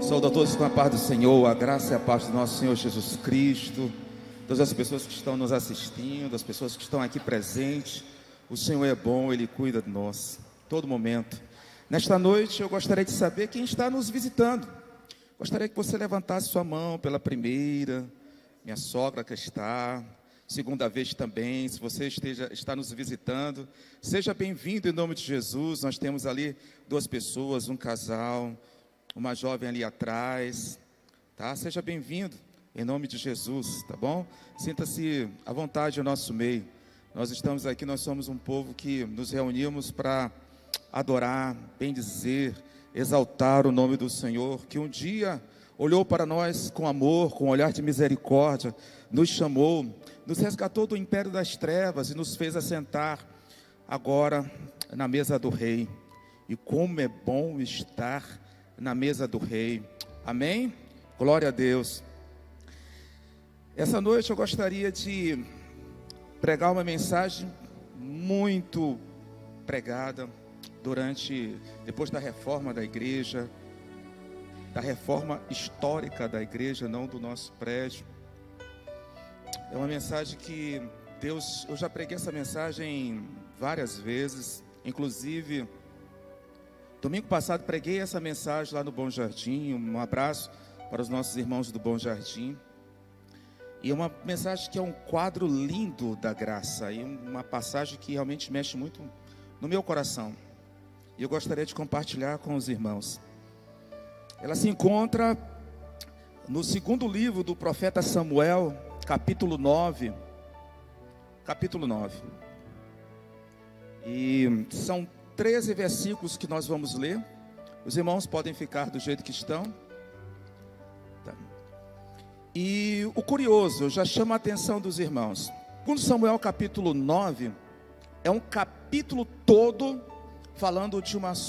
Saúdo a todos com a paz do Senhor, a graça e a paz do nosso Senhor Jesus Cristo, todas as pessoas que estão nos assistindo, as pessoas que estão aqui presentes. O Senhor é bom, Ele cuida de nós, todo momento. Nesta noite eu gostaria de saber quem está nos visitando. Gostaria que você levantasse sua mão pela primeira, minha sogra que está, segunda vez também, se você está nos visitando, seja bem-vindo em nome de Jesus. Nós temos ali duas pessoas, um casal, uma jovem ali atrás, tá? Seja bem-vindo em nome de Jesus, tá bom? Sinta-se à vontade no nosso meio. Nós estamos aqui, nós somos um povo que nos reunimos para adorar, bendizer, exaltar o nome do Senhor, que um dia olhou para nós com amor, com um olhar de misericórdia, nos chamou, nos resgatou do império das trevas e nos fez assentar agora na mesa do Rei. E como é bom estar na mesa do Rei, amém? Glória a Deus. Essa noite eu gostaria de pregar uma mensagem muito pregada depois da reforma da igreja, da reforma histórica da igreja, não do nosso prédio. É uma mensagem que eu já preguei essa mensagem várias vezes, inclusive domingo passado preguei essa mensagem lá no Bom Jardim. Um abraço para os nossos irmãos do Bom Jardim. E é uma mensagem que é um quadro lindo da graça, e uma passagem que realmente mexe muito no meu coração. E eu gostaria de compartilhar com os irmãos. Ela se encontra no segundo livro do profeta Samuel, capítulo 9. Capítulo 9. E são 13 versículos que nós vamos ler. Os irmãos podem ficar do jeito que estão. Tá. E o curioso, eu já chamo a atenção dos irmãos. Segundo Samuel capítulo 9, é um capítulo todo falando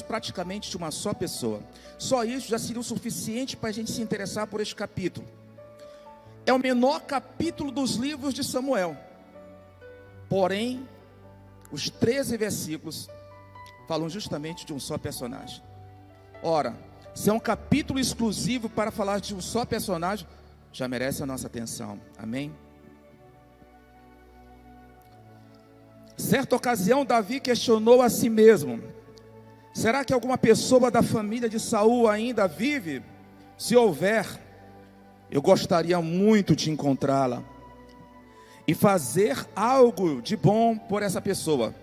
praticamente de uma só pessoa. Só isso já seria o suficiente para a gente se interessar por este capítulo. É o menor capítulo dos livros de Samuel. Porém, os 13 versículos falam justamente de um só personagem. Ora, se é um capítulo exclusivo para falar de um só personagem, já merece a nossa atenção, amém? Certa ocasião, Davi questionou a si mesmo: será que alguma pessoa da família de Saul ainda vive? Se houver, eu gostaria muito de encontrá-la e fazer algo de bom por essa pessoa,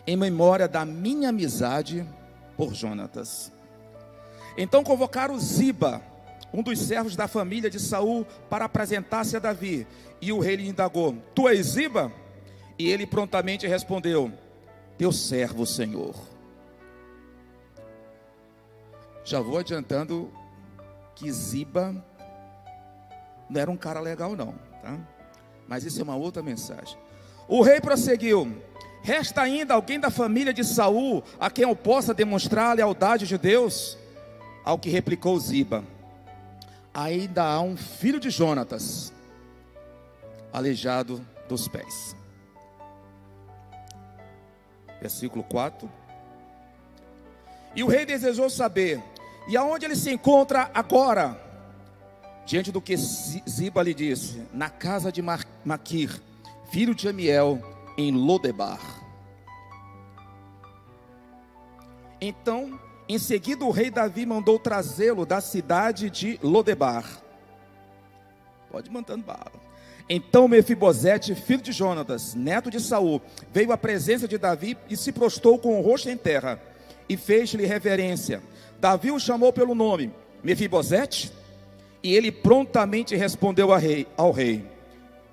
em memória da minha amizade por Jonatas. Então convocaram Ziba, um dos servos da família de Saul, para apresentar-se a Davi. E o rei lhe indagou: tu és Ziba? E ele prontamente respondeu: teu servo, Senhor. Já vou adiantando que Ziba não era um cara legal não, tá? Mas isso é uma outra mensagem. O rei prosseguiu: resta ainda alguém da família de Saul a quem eu possa demonstrar a lealdade de Deus? Ao que replicou Ziba: ainda há um filho de Jonatas, aleijado dos pés. Versículo 4. E o rei desejou saber: e aonde ele se encontra agora? Diante do que Ziba lhe disse: na casa de Maquir, filho de Amiel, em Lodebar. Então, em seguida, o rei Davi mandou trazê-lo da cidade de Lodebar. Pode ir mandando bala. Então Mefibosete, filho de Jonatas, neto de Saul, veio à presença de Davi e se prostrou com o rosto em terra e fez-lhe reverência. Davi o chamou pelo nome: Mefibosete? E ele prontamente respondeu ao rei: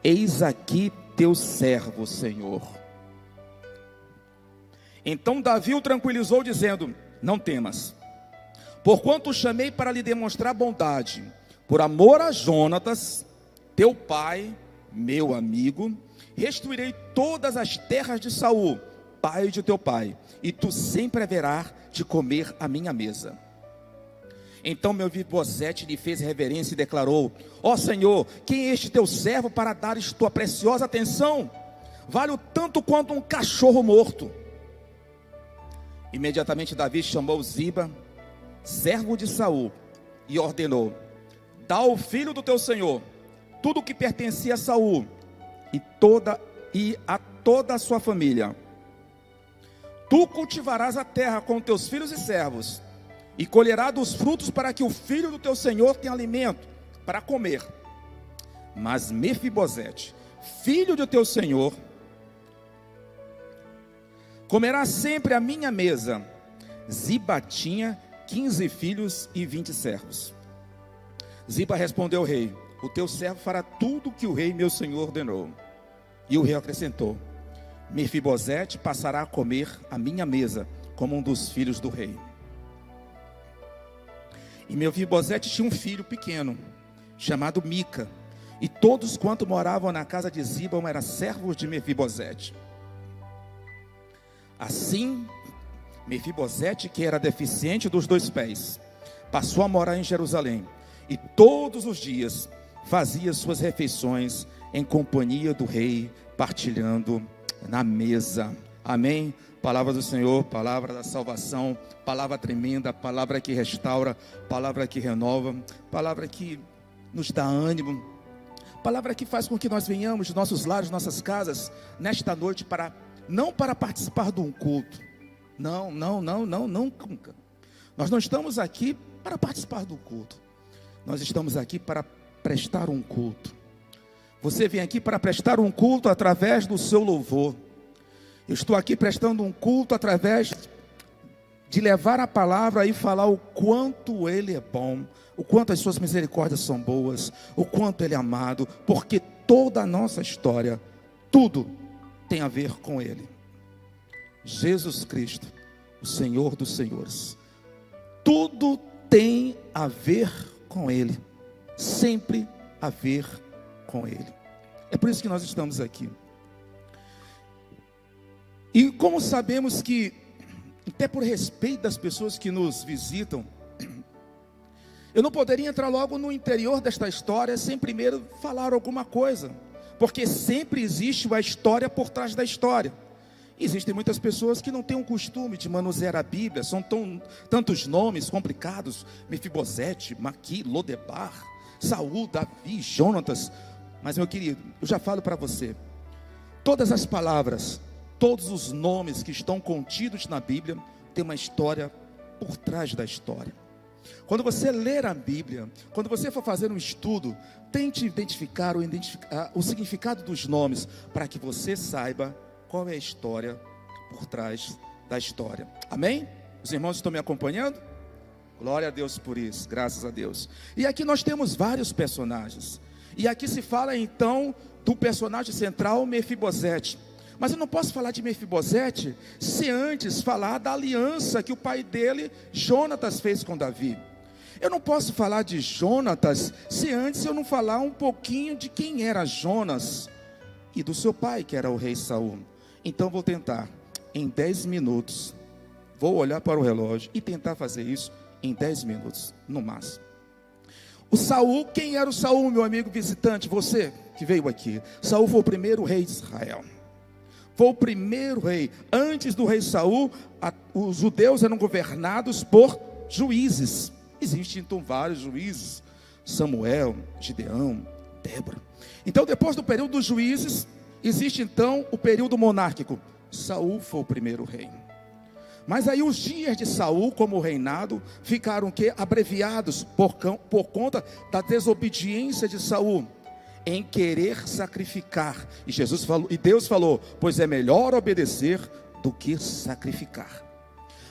eis aqui teu servo, Senhor. Então Davi o tranquilizou, dizendo: não temas, porquanto o chamei para lhe demonstrar bondade, por amor a Jonatas, teu pai, meu amigo. Restituirei todas as terras de Saul, pai de teu pai, e tu sempre haverás de comer à minha mesa. Então Mefibosete lhe fez reverência e declarou: ó Senhor, quem é este teu servo para dares tua preciosa atenção? Vale-o tanto quanto um cachorro morto. Imediatamente Davi chamou Ziba, servo de Saul, e ordenou: dá ao filho do teu senhor tudo o que pertencia a Saul e a toda a sua família. Tu cultivarás a terra com teus filhos e servos, e colherás dos frutos para que o filho do teu senhor tenha alimento para comer. Mas Mefibosete, filho do teu senhor, comerá sempre à minha mesa. Ziba tinha 15 filhos e 20 servos. Ziba respondeu ao rei: o teu servo fará tudo o que o rei meu senhor ordenou. E o rei acrescentou: Mefibosete passará a comer à minha mesa, como um dos filhos do rei. E Mefibosete tinha um filho pequeno, chamado Mica, e todos quanto moravam na casa de Ziba eram servos de Mefibosete. Assim, Mefibosete, que era deficiente dos 2 pés, passou a morar em Jerusalém, e todos os dias fazia suas refeições em companhia do rei, partilhando na mesa. Amém? Palavra do Senhor, palavra da salvação, palavra tremenda, palavra que restaura, palavra que renova, palavra que nos dá ânimo, palavra que faz com que nós venhamos de nossos lares, nossas casas, nesta noite, não para participar de um culto. Não, nunca. Nós não estamos aqui para participar do culto. Nós estamos aqui para prestar um culto. Você vem aqui para prestar um culto através do seu louvor. Eu estou aqui prestando um culto através de levar a palavra e falar o quanto Ele é bom, o quanto as suas misericórdias são boas, o quanto Ele é amado, porque toda a nossa história, tudo tem a ver com Ele. Jesus Cristo, o Senhor dos Senhores, tudo tem a ver com Ele, sempre a ver com Ele. É por isso que nós estamos aqui. E como sabemos que, até por respeito das pessoas que nos visitam, eu não poderia entrar logo no interior desta história sem primeiro falar alguma coisa, porque sempre existe uma história por trás da história. Existem muitas pessoas que não têm o costume de manusear a Bíblia, são tantos nomes complicados: Mefibosete, Maqui, Lodebar, Saul, Davi, Jonatas. Mas, meu querido, eu já falo para você, todas as palavras, todos os nomes que estão contidos na Bíblia, tem uma história por trás da história. Quando você ler a Bíblia, quando você for fazer um estudo, tente identificar o significado dos nomes, para que você saiba qual é a história por trás da história. Amém? Os irmãos estão me acompanhando? Glória a Deus por isso, graças a Deus. E aqui nós temos vários personagens. E aqui se fala então do personagem central, Mefibosete. Mas eu não posso falar de Mefibosete se antes falar da aliança que o pai dele, Jonatas, fez com Davi. Eu não posso falar de Jonatas se antes eu não falar um pouquinho de quem era Jonas e do seu pai, que era o rei Saul. Então vou tentar, em 10 minutos, vou olhar para o relógio e tentar fazer isso em 10 minutos, no máximo. O Saul, quem era o Saul, meu amigo visitante, você que veio aqui? Saul foi o primeiro rei de Israel. Foi o primeiro rei. Antes do rei Saul, os judeus eram governados por juízes. Existem então vários juízes: Samuel, Gideão, Débora. Então, depois do período dos juízes, existe então o período monárquico. Saul foi o primeiro rei. Mas aí os dias de Saul como reinado ficaram abreviados por conta da desobediência de Saul em querer sacrificar. E Deus falou: pois é melhor obedecer do que sacrificar.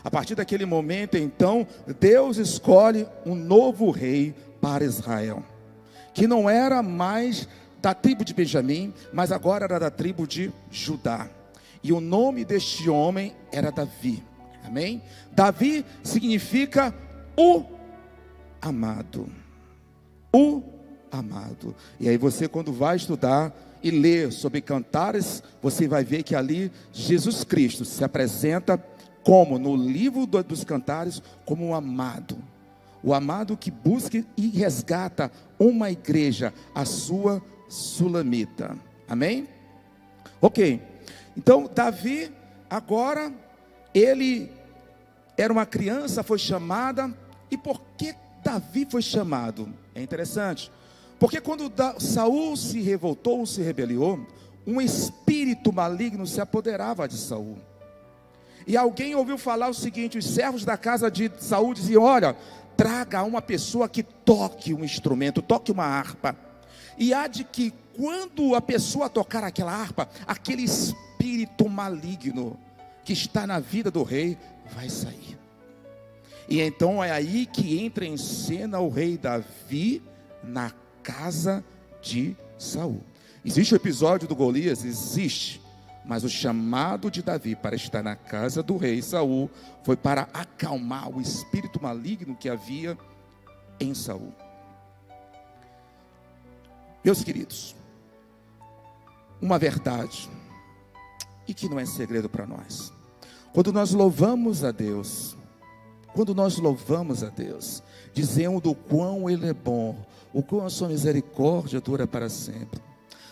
A partir daquele momento, então, Deus escolhe um novo rei para Israel, que não era mais da tribo de Benjamim, mas agora era da tribo de Judá. E o nome deste homem era Davi. Amém? Davi significa o amado. O amado. E aí você, quando vai estudar e ler sobre cantares, você vai ver que ali Jesus Cristo se apresenta como, no livro dos cantares, como o amado. O amado que busca e resgata uma igreja, a sua sulamita. Amém? Ok. Então Davi agora, ele era uma criança, foi chamada. E por que Davi foi chamado? É interessante, porque quando Saul se revoltou, se rebeliou, um espírito maligno se apoderava de Saul. E alguém ouviu falar o seguinte: os servos da casa de Saul diziam: olha, traga uma pessoa que toque um instrumento, toque uma harpa. E há de que quando a pessoa tocar aquela harpa, aquele espírito maligno que está na vida do rei vai sair. E então é aí que entra em cena o rei Davi na casa de Saul. Existe o episódio do Golias? Existe. Mas o chamado de Davi para estar na casa do rei Saul foi para acalmar o espírito maligno que havia em Saul. Meus queridos, uma verdade, e que não é segredo para nós: quando nós louvamos a Deus, dizendo o quão Ele é bom, o quão a sua misericórdia dura para sempre,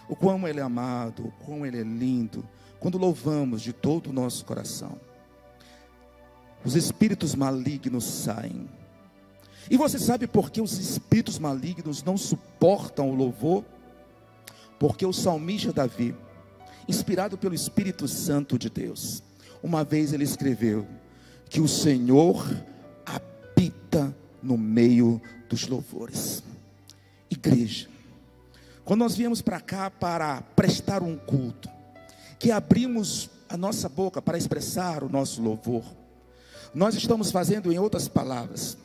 o quão Ele é amado, o quão Ele é lindo, quando louvamos de todo o nosso coração, os espíritos malignos saem. E você sabe por que os espíritos malignos não suportam o louvor? Porque o salmista Davi, inspirado pelo Espírito Santo de Deus, uma vez ele escreveu que o Senhor habita no meio dos louvores. Igreja, quando nós viemos para cá para prestar um culto, que abrimos a nossa boca para expressar o nosso louvor, nós estamos fazendo, em outras palavras,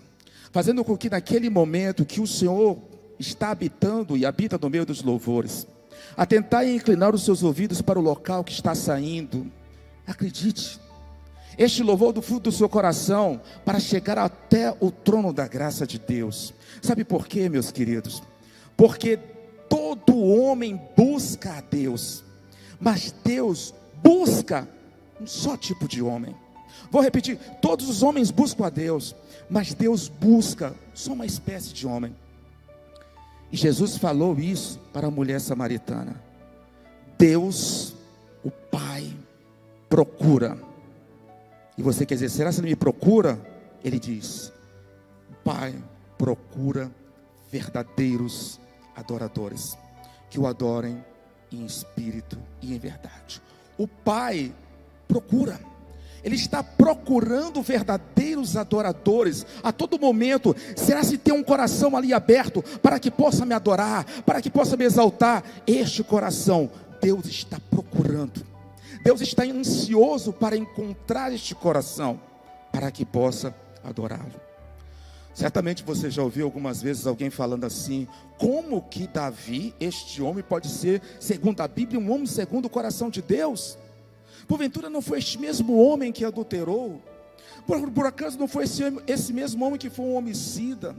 fazendo com que naquele momento que o Senhor está habitando e habita no meio dos louvores, a tentar inclinar os seus ouvidos para o local que está saindo, acredite, este louvor do fundo do seu coração, para chegar até o trono da graça de Deus. Sabe por quê, meus queridos? Porque todo homem busca a Deus, mas Deus busca um só tipo de homem. Vou repetir: todos os homens buscam a Deus, mas Deus busca só uma espécie de homem. E Jesus falou isso para a mulher samaritana. Deus, o Pai, procura. E você quer dizer: será que Ele me procura? Ele diz: o Pai procura verdadeiros adoradores, que o adorem em espírito e em verdade. O Pai procura. Ele está procurando verdadeiros adoradores a todo momento. Será se tem um coração ali aberto para que possa me adorar, para que possa me exaltar? Este coração Deus está procurando. Deus está ansioso para encontrar este coração, para que possa adorá-lo. Certamente você já ouviu algumas vezes alguém falando assim: como que Davi, este homem, pode ser, segundo a Bíblia, um homem segundo o coração de Deus? Porventura não foi este mesmo homem que adulterou? Por acaso não foi esse mesmo homem que foi um homicida?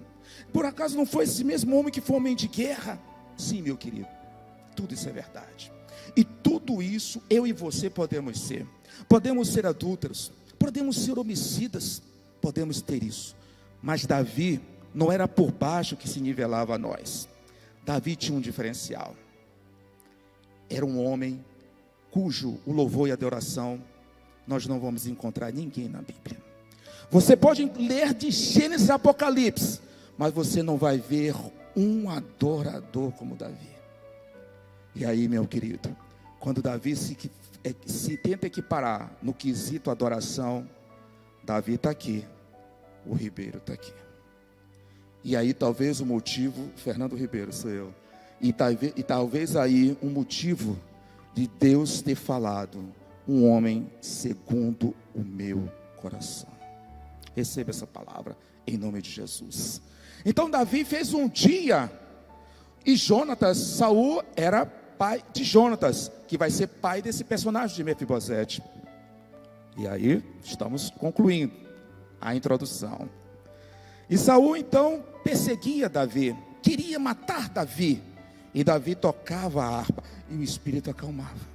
Por acaso não foi esse mesmo homem que foi um homem de guerra? Sim, meu querido, tudo isso é verdade. E tudo isso eu e você podemos ser. Podemos ser adúlteros, podemos ser homicidas, podemos ter isso. Mas Davi não era por baixo que se nivelava a nós. Davi tinha um diferencial. Era um homem cujo o louvor e a adoração nós não vamos encontrar ninguém na Bíblia. Você pode ler de Gênesis a Apocalipse, mas você não vai ver um adorador como Davi. E aí, meu querido, quando Davi se tenta equiparar no quesito adoração, Davi está aqui, o Ribeiro está aqui. E aí talvez o motivo, Fernando Ribeiro sou eu, e talvez aí um motivo de Deus ter falado: um homem segundo o meu coração. Receba essa palavra em nome de Jesus. Então Davi fez um dia, e Jonatas, Saul era pai de Jonatas, que vai ser pai desse personagem de Mefibosete. E aí estamos concluindo a introdução. E Saul então perseguia Davi, queria matar Davi, e Davi tocava a harpa e o espírito acalmava.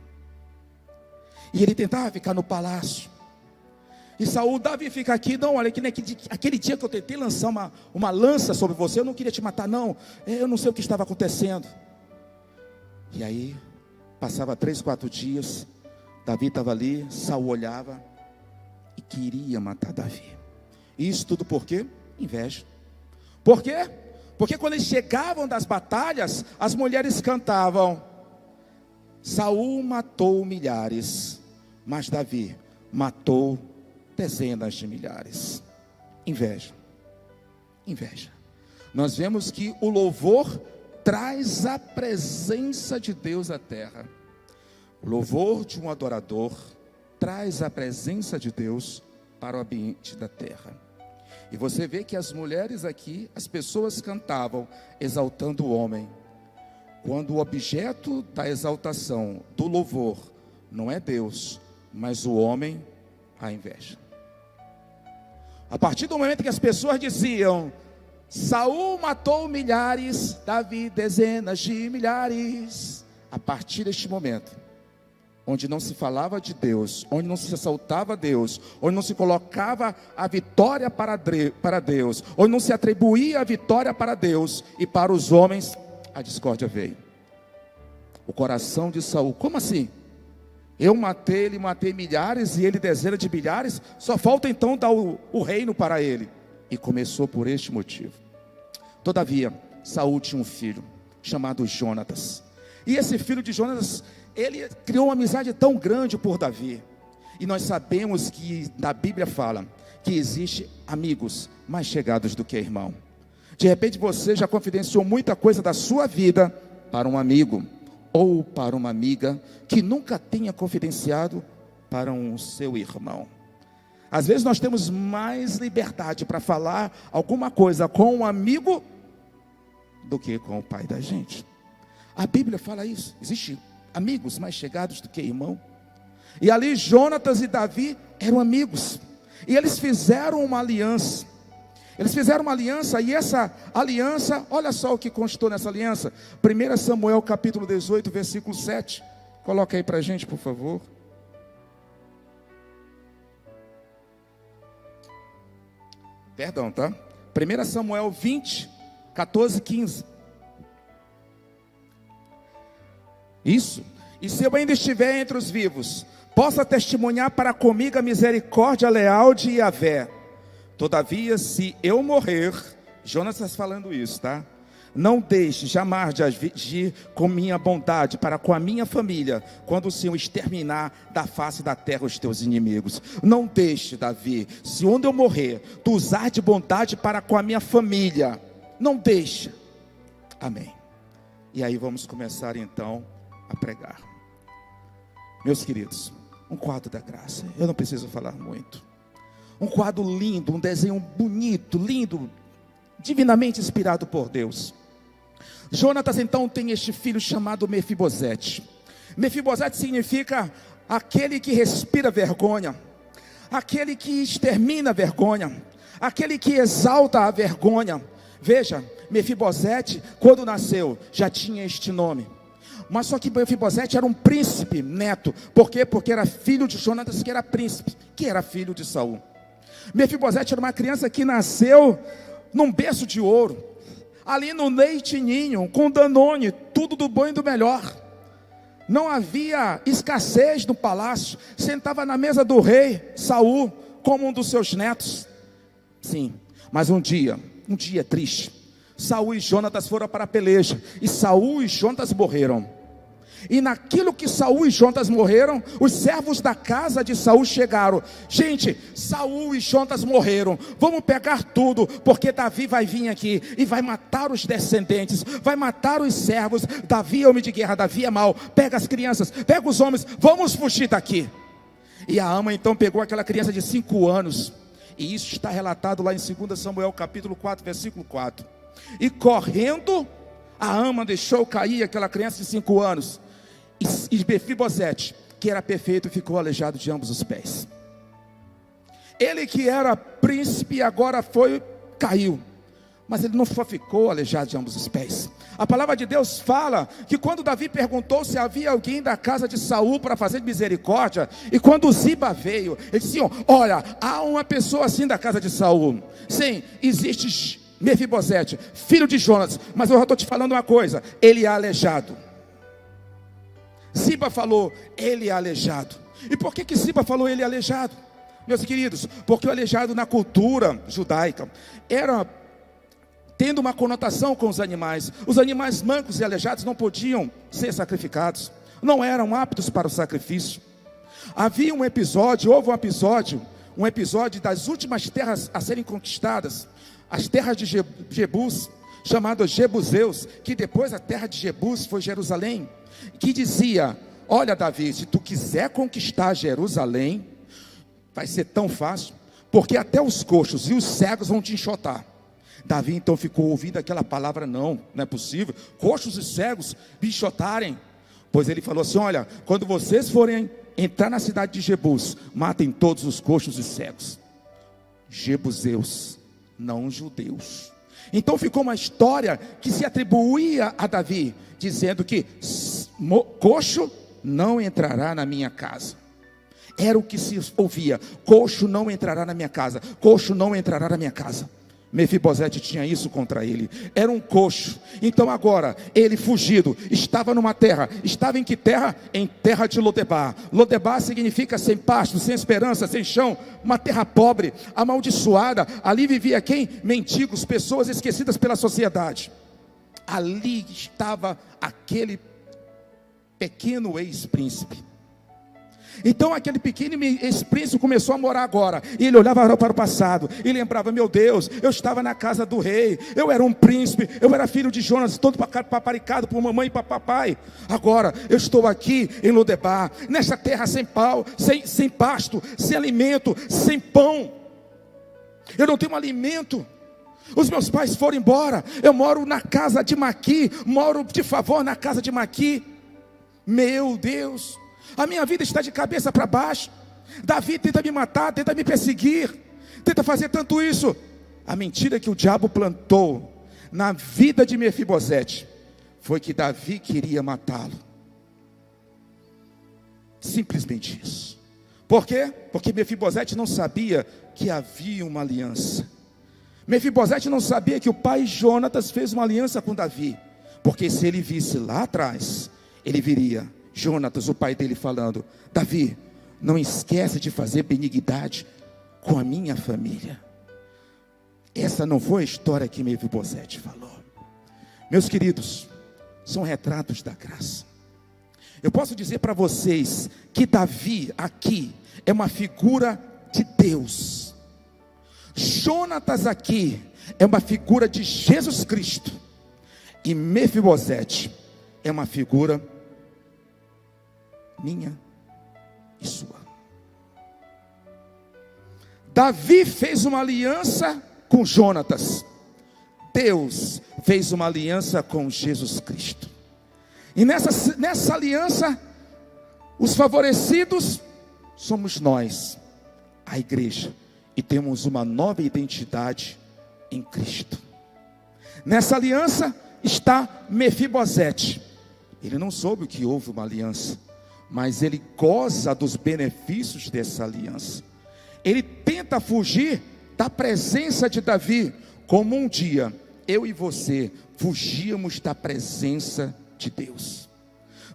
E ele tentava ficar no palácio. E Saul: Davi, fica aqui. Não, olha, aquele dia que eu tentei lançar uma lança sobre você, eu não queria te matar, não. Eu não sei o que estava acontecendo. E aí passava 3, 4 dias, Davi estava ali, Saul olhava e queria matar Davi. Isso tudo por quê? Inveja. Por quê? Porque quando eles chegavam das batalhas, as mulheres cantavam: Saul matou milhares, mas Davi matou dezenas de milhares. Inveja. Inveja. Nós vemos que o louvor traz a presença de Deus à terra. O louvor de um adorador traz a presença de Deus para o ambiente da terra. E você vê que as mulheres aqui, as pessoas cantavam exaltando o homem, quando o objeto da exaltação, do louvor, não é Deus, mas o homem, a inveja. A partir do momento que as pessoas diziam: Saul matou milhares, Davi dezenas de milhares. A partir deste momento, onde não se falava de Deus, onde não se exaltava Deus, onde não se colocava a vitória para Deus, onde não se atribuía a vitória para Deus e para os homens, a discórdia veio. O coração de Saul: como assim? Eu matei, ele matei milhares e ele dezenas de milhares, só falta então dar o reino para ele. E começou por este motivo. Todavia, Saul tinha um filho chamado Jonatas. E esse filho de Jonatas, ele criou uma amizade tão grande por Davi. E nós sabemos que na Bíblia fala que existe amigos mais chegados do que irmão. De repente você já confidenciou muita coisa da sua vida para um amigo ou para uma amiga que nunca tenha confidenciado para um seu irmão. Às vezes nós temos mais liberdade para falar alguma coisa com um amigo do que com o pai da gente. A Bíblia fala isso. Existem amigos mais chegados do que irmão. E ali Jonatas e Davi eram amigos. E eles fizeram uma aliança. Eles fizeram uma aliança, e essa aliança, olha só o que constou nessa aliança. 1 Samuel capítulo 18, versículo 7. Coloca aí para a gente, por favor. Perdão, tá? 1 Samuel 20, 14, 15. Isso. E se eu ainda estiver entre os vivos, possa testemunhar para comigo a misericórdia leal de Yahvé. Todavia, se eu morrer, Jonas está falando isso, tá? Não deixe jamais de agir com minha bondade para com a minha família, quando o Senhor exterminar da face da terra os teus inimigos. Não deixe, Davi, se onde eu morrer, tu usar de bondade para com a minha família. Não deixe. Amém. E aí vamos começar então a pregar. Meus queridos, um quadro da graça. Eu não preciso falar muito. Um quadro lindo, um desenho bonito, lindo, divinamente inspirado por Deus. Jonatas então tem este filho chamado Mefibosete. Mefibosete significa aquele que respira vergonha, aquele que extermina a vergonha, aquele que exalta a vergonha. Veja, Mefibosete, quando nasceu, já tinha este nome. Mas só que Mefibosete era um príncipe neto. Por quê? Porque era filho de Jonatas, que era príncipe, que era filho de Saul. Mefibosete era uma criança que nasceu num berço de ouro, ali no leitinho, com Danone, tudo do bom e do melhor. Não havia escassez no palácio. Sentava na mesa do rei Saul como um dos seus netos. Sim, mas um dia triste, Saul e Jonatas foram para a peleja, e Saul e Jonatas morreram. E naquilo que Saul e Jonatas morreram, os servos da casa de Saul chegaram. Gente, Saul e Jonatas morreram, vamos pegar tudo, porque Davi vai vir aqui e vai matar os descendentes, vai matar os servos. Davi é homem de guerra, Davi é mau. Pega as crianças, pega os homens, vamos fugir daqui. E a ama então pegou aquela criança de 5 anos, e isso está relatado lá em 2 Samuel capítulo 4, versículo 4. E correndo, a ama deixou cair aquela criança de 5 anos. E Mefibosete, que era perfeito, ficou aleijado de ambos os pés. Ele que era príncipe agora caiu. Mas ele não só ficou aleijado de ambos os pés. A palavra de Deus fala que quando Davi perguntou se havia alguém da casa de Saul para fazer misericórdia, e quando Ziba veio, ele disse: olha, há uma pessoa assim da casa de Saul. Sim, existe Mefibosete, filho de Jonas, mas eu já estou te falando uma coisa, ele é aleijado. Ziba falou, ele é aleijado. E por que Ziba falou ele é aleijado? Meus queridos, porque o aleijado na cultura judaica era tendo uma conotação com os animais. Os animais mancos e aleijados não podiam ser sacrificados, não eram aptos para o sacrifício. Houve um episódio das últimas terras a serem conquistadas, as terras de Jebus, chamadas Jebuseus, que depois a terra de Jebus foi Jerusalém, que dizia: olha, Davi, se tu quiser conquistar Jerusalém, vai ser tão fácil, porque até os coxos e os cegos vão te enxotar. Davi então ficou ouvindo aquela palavra: não é possível, coxos e cegos me enxotarem. Pois ele falou assim: olha, quando vocês forem entrar na cidade de Jebus, matem todos os coxos e cegos. Jebuseus, não judeus. Então ficou uma história que se atribuía a Davi, dizendo que coxo não entrará na minha casa. Era o que se ouvia: coxo não entrará na minha casa, coxo não entrará na minha casa. Mefibosete tinha isso contra ele, era um coxo. Então agora, ele fugido, estava numa terra, estava em que terra? Em terra de Lodebar. Lodebar significa sem pasto, sem esperança, sem chão, uma terra pobre, amaldiçoada. Ali vivia quem? Mendigos, pessoas esquecidas pela sociedade. Ali estava aquele pequeno ex-príncipe. Então aquele pequeno ex-príncipe começou a morar agora, e ele olhava para o passado, e lembrava: meu Deus, eu estava na casa do rei, eu era um príncipe, eu era filho de Jonas, todo paparicado por mamãe e papai. Agora eu estou aqui em Lodebar, nessa terra sem pau, sem pasto, sem alimento, sem pão. Eu não tenho alimento. Os meus pais foram embora, eu moro na casa de Maqui, moro de favor na casa de Maqui. Meu Deus, a minha vida está de cabeça para baixo. Davi tenta me matar, tenta me perseguir, tenta fazer tanto isso. A mentira que o diabo plantou na vida de Mefibosete foi que Davi queria matá-lo. Simplesmente isso. Por quê? Porque Mefibosete não sabia que havia uma aliança. Mefibosete não sabia que o pai Jonatas fez uma aliança com Davi, porque se ele visse lá atrás, ele viria Jonatas, o pai dele, falando: Davi, não esquece de fazer benignidade com a minha família. Essa não foi a história que Mefibosete falou. Meus queridos, são retratos da graça. Eu posso dizer para vocês que Davi aqui é uma figura de Deus. Jonatas aqui é uma figura de Jesus Cristo. E Mefibosete é uma figura minha e sua. Davi fez uma aliança com Jonatas. Deus fez uma aliança com Jesus Cristo. E nessa aliança, os favorecidos somos nós, a igreja. E temos uma nova identidade em Cristo. Nessa aliança está Mefibosete. Ele não soube que houve uma aliança, mas ele goza dos benefícios dessa aliança. Ele tenta fugir da presença de Davi, como um dia eu e você fugíamos da presença de Deus.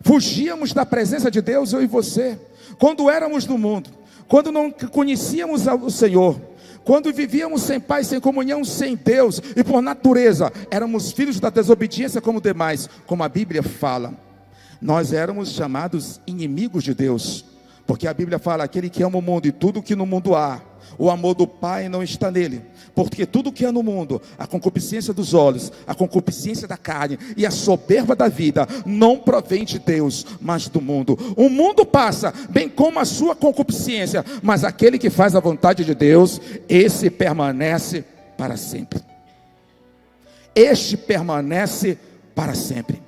Fugíamos da presença de Deus, eu e você, quando éramos no mundo, quando não conhecíamos o Senhor, quando vivíamos sem paz, sem comunhão, sem Deus, e por natureza éramos filhos da desobediência como demais, como a Bíblia fala. Nós éramos chamados inimigos de Deus, porque a Bíblia fala: aquele que ama o mundo e tudo que no mundo há, o amor do Pai não está nele. Porque tudo que há no mundo, a concupiscência dos olhos, a concupiscência da carne e a soberba da vida, não provém de Deus, mas do mundo. O mundo passa, bem como a sua concupiscência, mas aquele que faz a vontade de Deus, esse permanece para sempre. Este permanece para sempre.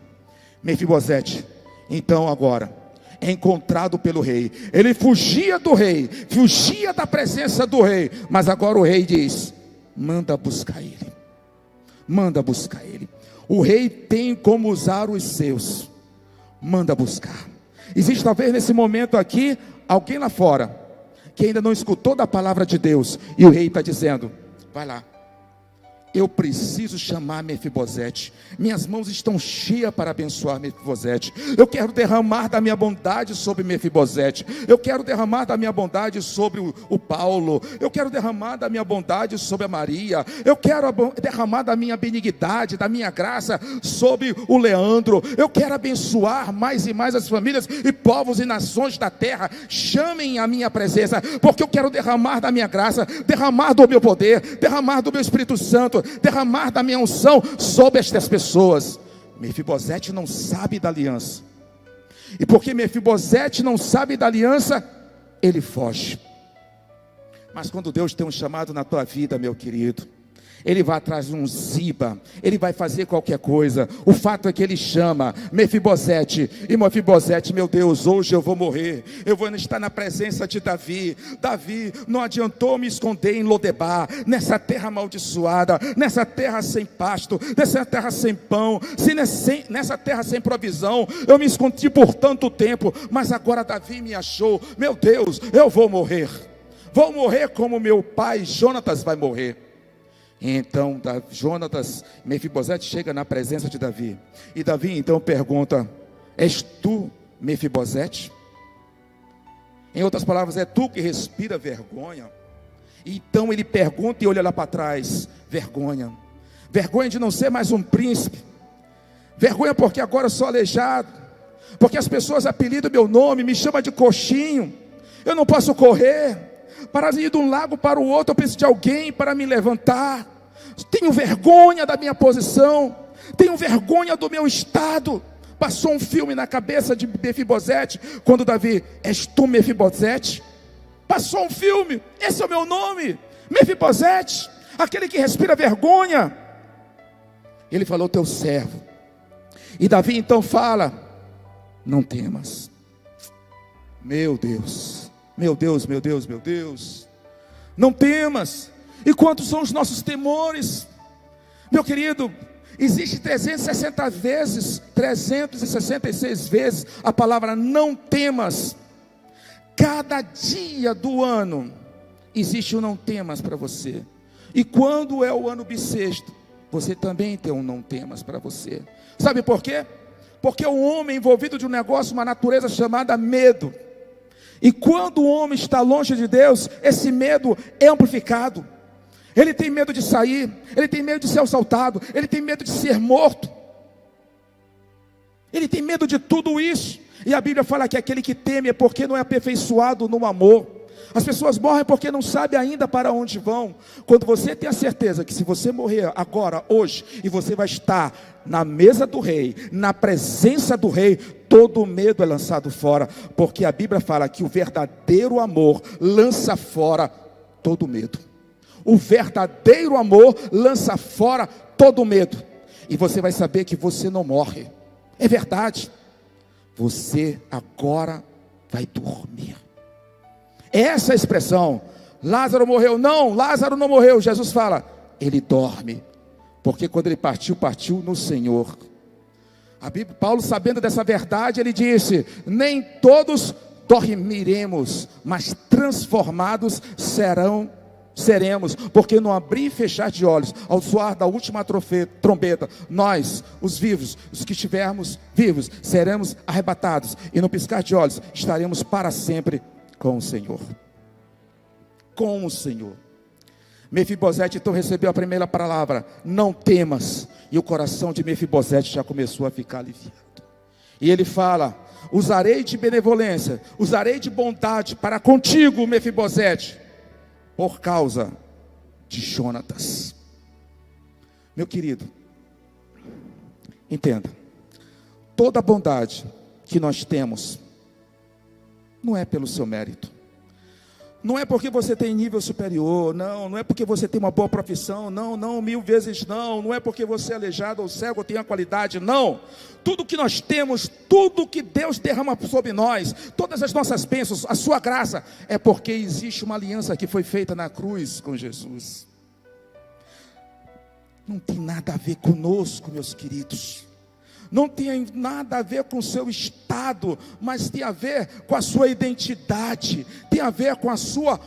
Mefibosete, então agora, é encontrado pelo rei. Ele fugia do rei, fugia da presença do rei, mas agora o rei diz: manda buscar ele, manda buscar ele. O rei tem como usar os seus, manda buscar. Existe talvez nesse momento aqui alguém lá fora que ainda não escutou da palavra de Deus, e o rei está dizendo: vai lá, Eu preciso chamar Mefibosete. Minhas mãos estão cheias para abençoar Mefibosete. Eu quero derramar da minha bondade sobre Mefibosete. Eu quero derramar da minha bondade sobre o Paulo. Eu quero derramar da minha bondade sobre a Maria. Eu quero derramar da minha benignidade, da minha graça sobre o Leandro. Eu quero abençoar mais e mais as famílias e povos e nações da terra. Chamem a minha presença, porque eu quero derramar da minha graça, derramar do meu poder, derramar do meu Espírito Santo, derramar da minha unção sobre estas pessoas. Mefibosete não sabe da aliança, e porque Mefibosete não sabe da aliança, ele foge. Mas quando Deus tem um chamado na tua vida, meu querido, Ele vai atrás de um Ziba, Ele vai fazer qualquer coisa. O fato é que Ele chama Mefibosete, e Mefibosete, meu Deus, hoje eu vou morrer, eu vou estar na presença de Davi. Davi, não adiantou me esconder em Lodebar, nessa terra amaldiçoada, nessa terra sem pasto, nessa terra sem pão, nessa terra sem provisão. Eu me escondi por tanto tempo, mas agora Davi me achou. Meu Deus, eu vou morrer como meu pai Jonatas vai morrer. Então Mefibosete chega na presença de Davi, e Davi então pergunta: és tu Mefibosete? Em outras palavras, é tu que respira vergonha? Então ele pergunta e olha lá para trás: vergonha de não ser mais um príncipe, vergonha porque agora eu sou aleijado, porque as pessoas apelidam meu nome, me chamam de coxinho, eu não posso correr, para ir de um lado para o outro eu preciso de alguém para me levantar. Tenho vergonha da minha posição, tenho vergonha do meu estado. Passou um filme na cabeça de Mefibosete, quando Davi: és tu Mefibosete? Passou um filme, esse é o meu nome, Mefibosete, aquele que respira vergonha. Ele falou: teu servo. E Davi então fala: não temas. Meu Deus, meu Deus, meu Deus, meu Deus, não temas. E quantos são os nossos temores? Meu querido, existe 366 vezes a palavra não temas. Cada dia do ano existe um não temas para você. E quando é o ano bissexto, você também tem um não temas para você. Sabe por quê? Porque o homem é envolvido de um negócio, uma natureza chamada medo. E quando o homem está longe de Deus, esse medo é amplificado. Ele tem medo de sair, ele tem medo de ser assaltado, ele tem medo de ser morto, ele tem medo de tudo isso. E a Bíblia fala que aquele que teme é porque não é aperfeiçoado no amor. As pessoas morrem porque não sabem ainda para onde vão. Quando você tem a certeza que se você morrer agora, hoje, e você vai estar na mesa do rei, na presença do rei, todo medo é lançado fora, porque a Bíblia fala que o verdadeiro amor lança fora todo medo. O verdadeiro amor lança fora todo medo. E você vai saber que você não morre. É verdade. Você agora vai dormir. Essa é a expressão. Lázaro morreu. Não, Lázaro não morreu. Jesus fala: ele dorme. Porque quando ele partiu, partiu no Senhor. Paulo, sabendo dessa verdade, ele disse: nem todos dormiremos, mas transformados seremos, porque no abrir e fechar de olhos, ao soar da última trombeta, nós, os vivos, os que estivermos vivos, seremos arrebatados, e no piscar de olhos, estaremos para sempre com o Senhor. Com o Senhor. Mefibosete então recebeu a primeira palavra: não temas, e o coração de Mefibosete já começou a ficar aliviado, e ele fala: usarei de benevolência, usarei de bondade para contigo, Mefibosete, por causa de Jonatas. Meu querido, entenda, toda a bondade que nós temos não é pelo seu mérito, não é porque você tem nível superior, não é porque você tem uma boa profissão, não, 1000 vezes não é porque você é aleijado ou cego ou tem a qualidade, não. Tudo que nós temos, tudo que Deus derrama sobre nós, todas as nossas bênçãos, a sua graça, é porque existe uma aliança que foi feita na cruz com Jesus. Não tem nada a ver conosco, meus queridos. Não tem nada a ver com o seu estado, mas tem a ver com a sua identidade, tem a ver com a sua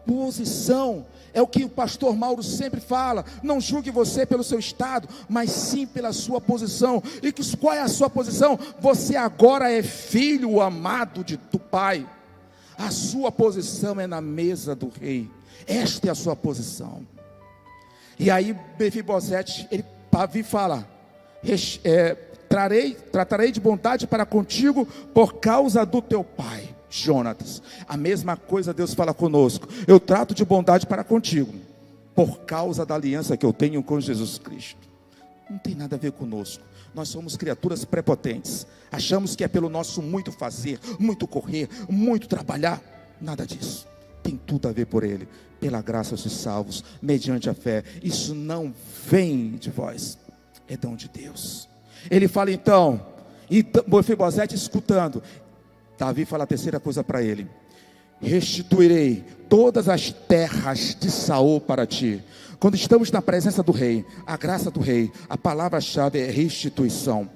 posição. É o que o pastor Mauro sempre fala: não julgue você pelo seu estado, mas sim pela sua posição. E qual é a sua posição? Você agora é filho amado do Pai. A sua posição é na mesa do rei. Esta é a sua posição. E aí Mefibosete, Davi fala: tratarei de bondade para contigo por causa do teu pai Jonatas. A mesma coisa Deus fala conosco: eu trato de bondade para contigo por causa da aliança que eu tenho com Jesus Cristo. Não tem nada a ver conosco. Nós somos criaturas prepotentes. Achamos que é pelo nosso muito fazer, muito correr, muito trabalhar. Nada disso. Tem tudo a ver por Ele. Pela graça sois salvos, mediante a fé. Isso não vem de vós, é dom de Deus. Ele fala então, e Mefibosete escutando, Davi fala a terceira coisa para ele: restituirei todas as terras de Saul para ti. Quando estamos na presença do rei, a graça do rei, a palavra-chave é restituição.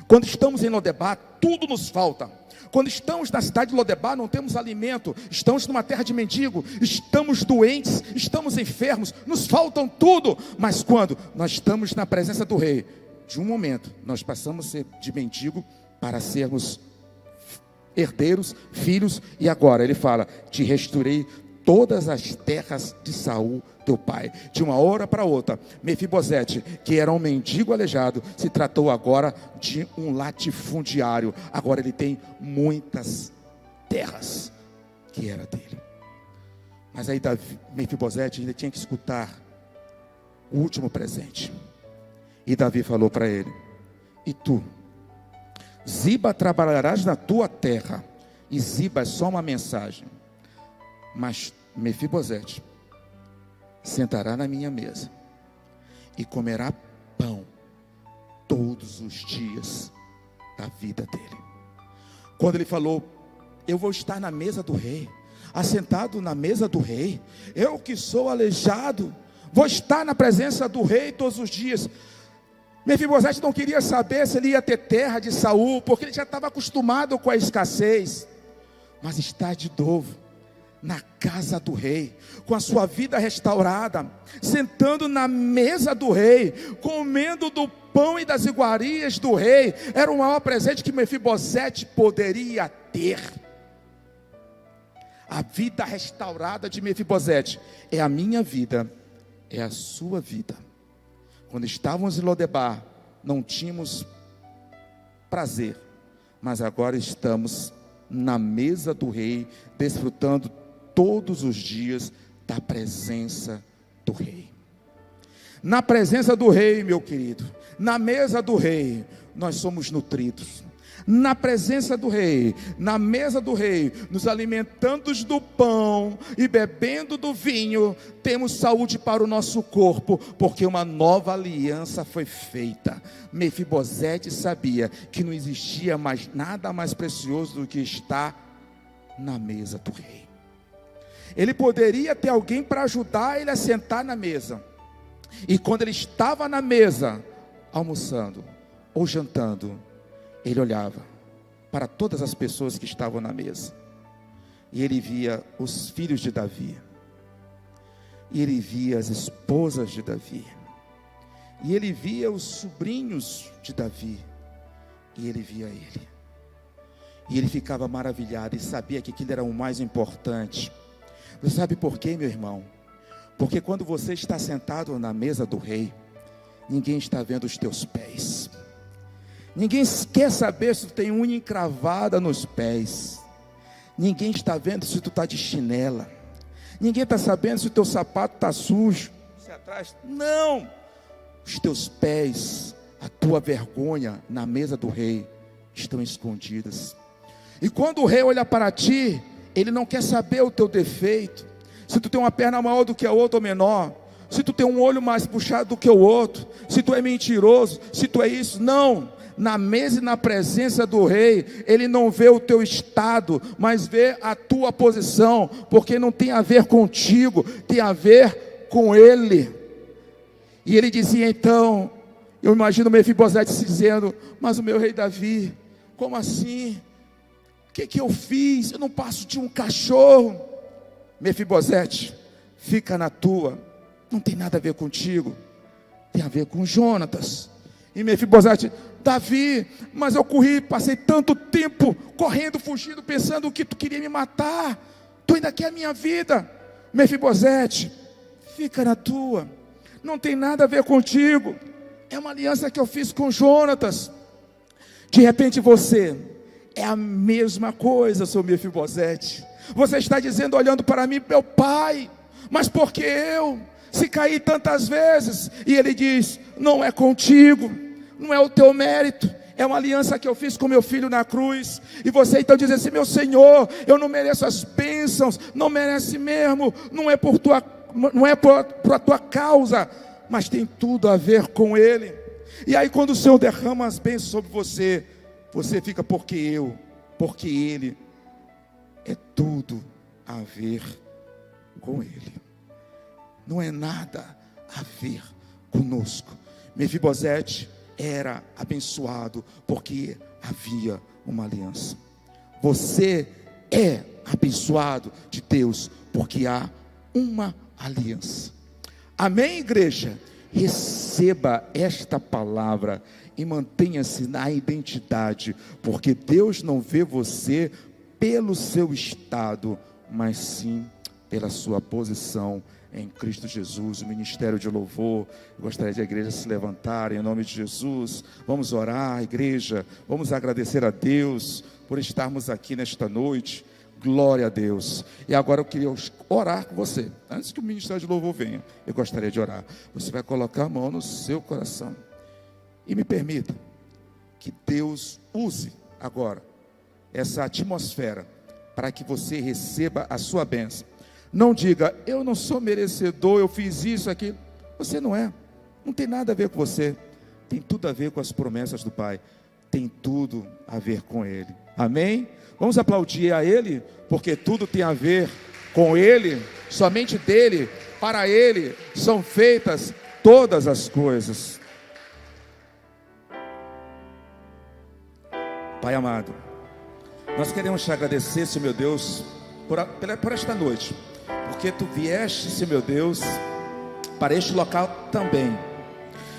Quando estamos em Lodebar, tudo nos falta. Quando estamos na cidade de Lodebar, não temos alimento, estamos numa terra de mendigo, estamos doentes, estamos enfermos, nos faltam tudo. Mas quando nós estamos na presença do rei, de um momento, nós passamos a ser de mendigo para sermos herdeiros, filhos. E agora ele fala: te restaurei todas as terras de Saul teu pai. De uma hora para outra, Mefibosete, que era um mendigo aleijado, se tratou agora de um latifundiário. Agora ele tem muitas terras que era dele. Mas aí Mefibosete ainda tinha que escutar o último presente. E Davi falou para ele: e tu, Ziba, trabalharás na tua terra. E Ziba é só uma mensagem, mas Mefibosete sentará na minha mesa e comerá pão todos os dias da vida dele. Quando ele falou: eu vou estar na mesa do rei, assentado na mesa do rei, eu que sou aleijado, vou estar na presença do rei todos os dias. Mefibosete não queria saber se ele ia ter terra de Saul, porque ele já estava acostumado com a escassez. Mas está de novo na casa do rei, com a sua vida restaurada, sentando na mesa do rei, comendo do pão e das iguarias do rei. Era o maior presente que Mefibosete poderia ter. A vida restaurada de Mefibosete é a minha vida, é a sua vida. Quando estávamos em Lodebar, não tínhamos prazer, mas agora estamos na mesa do rei, desfrutando todos os dias da presença do rei. Na presença do rei, meu querido, na mesa do rei, nós somos nutridos. Na presença do rei, na mesa do rei, nos alimentando do pão e bebendo do vinho, temos saúde para o nosso corpo, porque uma nova aliança foi feita. Mefibosete sabia que não existia mais nada mais precioso do que estar na mesa do rei. Ele poderia ter alguém para ajudar ele a sentar na mesa, e quando ele estava na mesa, almoçando ou jantando, ele olhava para todas as pessoas que estavam na mesa, e ele via os filhos de Davi, e ele via as esposas de Davi, e ele via os sobrinhos de Davi, e ele via ele, e ele ficava maravilhado, e sabia que aquilo era o mais importante. Você sabe por quê, meu irmão? Porque quando você está sentado na mesa do rei, ninguém está vendo os teus pés. Ninguém quer saber se tu tem unha encravada nos pés. Ninguém está vendo se tu está de chinela. Ninguém está sabendo se o teu sapato está sujo. Você atrás? Não! Os teus pés, a tua vergonha na mesa do rei estão escondidas. E quando o rei olha para ti, ele não quer saber o teu defeito. Se tu tem uma perna maior do que a outra ou menor, se tu tem um olho mais puxado do que o outro, se tu é mentiroso, se tu é isso, não. Na mesa e na presença do rei, ele não vê o teu estado, mas vê a tua posição, porque não tem a ver contigo, tem a ver com ele. E ele dizia então, eu imagino Mefibosete dizendo: mas o meu rei Davi, como assim? O que eu fiz? Eu não passo de um cachorro. Mefibosete, fica na tua, não tem nada a ver contigo, tem a ver com Jonatas. E Mefibosete, Davi, mas eu corri, passei tanto tempo correndo, fugindo, pensando que tu queria me matar, tu ainda quer a minha vida. Mefibosete, fica na tua, não tem nada a ver contigo, é uma aliança que eu fiz com Jonatas. De repente você é a mesma coisa, seu Mefibosete. Você está dizendo, olhando para mim, meu pai, mas por que eu? Se caí tantas vezes. E ele diz, não é contigo, não é o teu mérito, é uma aliança que eu fiz com meu filho na cruz. E você então diz assim, meu Senhor, eu não mereço as bênçãos, não merece mesmo, não é por a tua causa, mas tem tudo a ver com ele. E aí quando o Senhor derrama as bênçãos sobre você, você fica, porque ele, é tudo a ver com ele, não é nada a ver conosco. Mefibosete era abençoado porque havia uma aliança. Você é abençoado de Deus porque há uma aliança. Amém, igreja? Receba esta palavra e mantenha-se na identidade, porque Deus não vê você pelo seu estado, mas sim pela sua posição em Cristo Jesus. O ministério de louvor, eu gostaria de a igreja se levantar em nome de Jesus. Vamos orar, igreja, vamos agradecer a Deus por estarmos aqui nesta noite. Glória a Deus. E agora eu queria orar com você. Antes que o ministério de louvor venha, eu gostaria de orar. Você vai colocar a mão no seu coração e me permita que Deus use agora essa atmosfera para que você receba a sua bênção. Não diga, eu não sou merecedor, eu fiz isso, aquilo. Você não é, não tem nada a ver com você, tem tudo a ver com as promessas do Pai, tem tudo a ver com Ele. Amém? Vamos aplaudir a Ele, porque tudo tem a ver com Ele, somente dEle, para Ele são feitas todas as coisas. Pai amado, nós queremos te agradecer, Senhor meu Deus, por esta noite, porque Tu vieste, Senhor meu Deus, para este local também.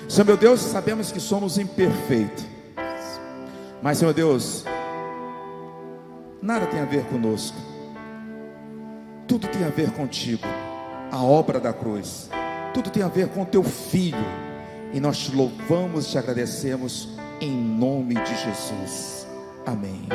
Senhor meu Deus, sabemos que somos imperfeitos, mas Senhor Deus, nada tem a ver conosco, tudo tem a ver contigo, a obra da cruz, tudo tem a ver com Teu Filho, e nós te louvamos e te agradecemos em nome de Jesus. Amém.